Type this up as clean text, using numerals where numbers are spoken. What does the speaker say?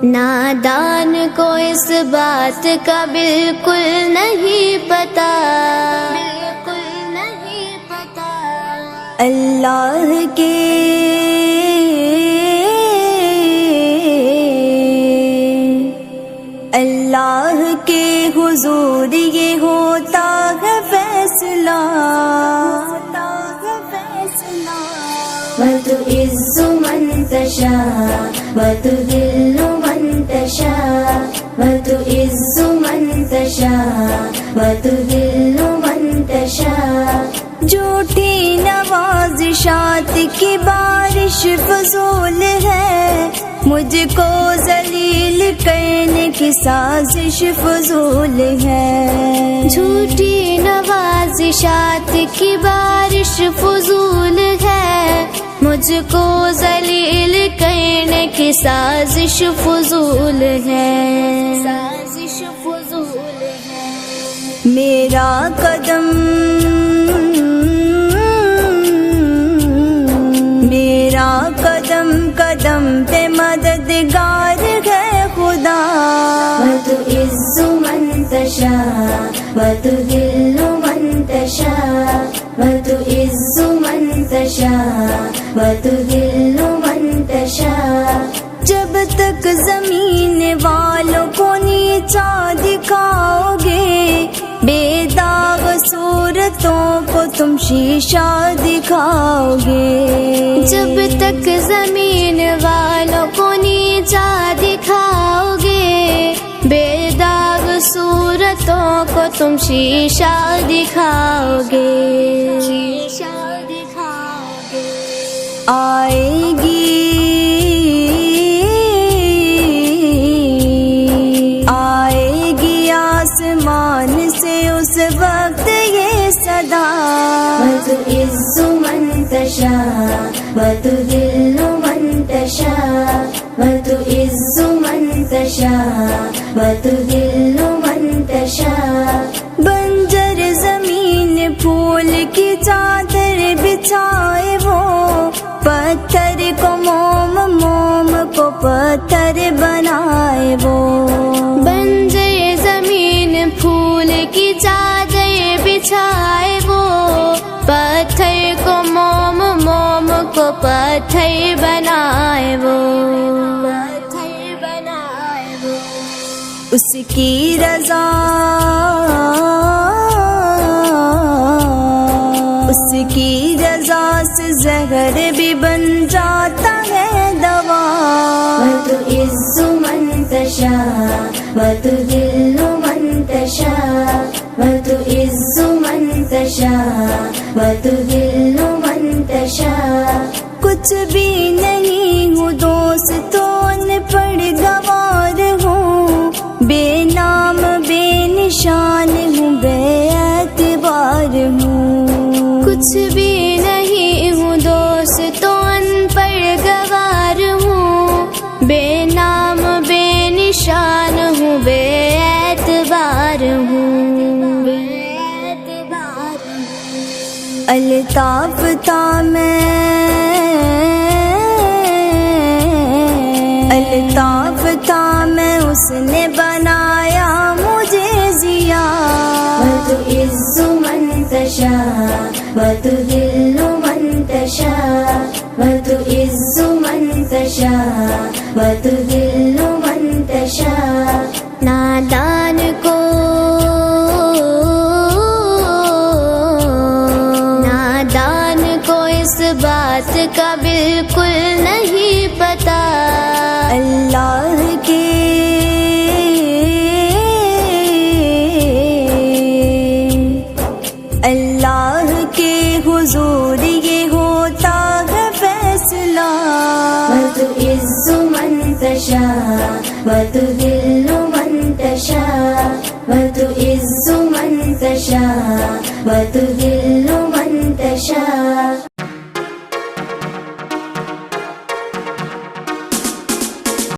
نادان کو اس بات کا بالکل نہیں پتا، اللہ کے حضور یہ ہوتا ہے فیصلہ، وَتُعِزُّ مَن تَشَاءُ وَتُذِلُّ مَن تَشَاءُ، وَتُعِزُّ مَن تَشَاءُ وَتُذِلُّ مَن تَشَاءُ۔ جھوٹی نوازشات کی بارش فضول ہے، مجھ کو ذلیل کرنے کی سازش فضول ہے۔ جھوٹی نوازشات کی بارش فضول ہے، مجھ کو ذلیل کرنے کی سازش فضول ہے، سازش فضول ہے۔ میرا قدم قدم پہ مددگار ہے خدا، وَتُعِزُّ مَن تَشَاءُ وَتُذِلُّ مَن تَشَاءُ، وَتُعِزُّ مَن تَشَاءُ وَتُذِلُّ مَن تَشَاءُ۔ جب تک زمین والوں کو نیچا دکھاؤ گے، بے داغ صورتوں کو تم شیشہ دکھاؤ گے۔ جب تک زمین والوں کو نیچا دکھاؤ گے، بے داغ صورتوں کو تم شیشہ دکھاؤ گے، شیشہ دکھاؤ گے۔ آئے گی آسمان سے اس وقت یہ صدا، وَتُعِزُّ مَن تَشَاءُ وَتُذِلُّ مَن تَشَاءُ، وَتُعِزُّ مَن تَشَاءُ وَتُذِلُّ مَن تَشَاءُ۔ بنجر زمین پھول کی چادر بچھائے وہ، پتھر کو موم، موم کو پتھر بنائے وہ۔ بنجر زمین پھول کی چادر بچھائے وہ، پتھر کو موم، موم کو پتھر بنائے وہ، پتھر بنائے وہ۔ اس کی رضا سے زہر بھی بن جاتا ہے دوا، وَتُعِزُّ مَن تَشَاءُ وَتُذِلُّ مَن تَشَاءُ، وَتُعِزُّ مَن تَشَاءُ وَتُذِلُّ مَن تَشَاءُ۔ کچھ بھی نہیں ہوں دوستوں ان پڑھ گوار ہوں، بے نام بے نشان ہوں، بے اعتبار ہوں۔ کچھ بھی نہیں ہوں دوستوں ان پڑھ گوار ہوں، بے نام بے نشان ہوں، بے اعتبار ہوں، بے اعتبار ہوں۔ الطاف تھا میں اس نے بنایا مجھے ضیا، وَتُعِزُّ مَن تَشَاءُ وَتُذِلُّ مَن تَشَاءُ، وَتُعِزُّ مَن تَشَاءُ وَتُذِلُّ مَن تَشَاءُ۔ نادان کو اس بات کا بالکل نہیں پتا، اللہ کے حضور یہ ہوتا ہے فیصلہ، وَتُعِزُّ مَن تَشَاءُ وَتُذِلُّ مَن تَشَاءُ، وَتُعِزُّ مَن تَشَاءُ وَتُذِلُّ مَن تَشَاءُ۔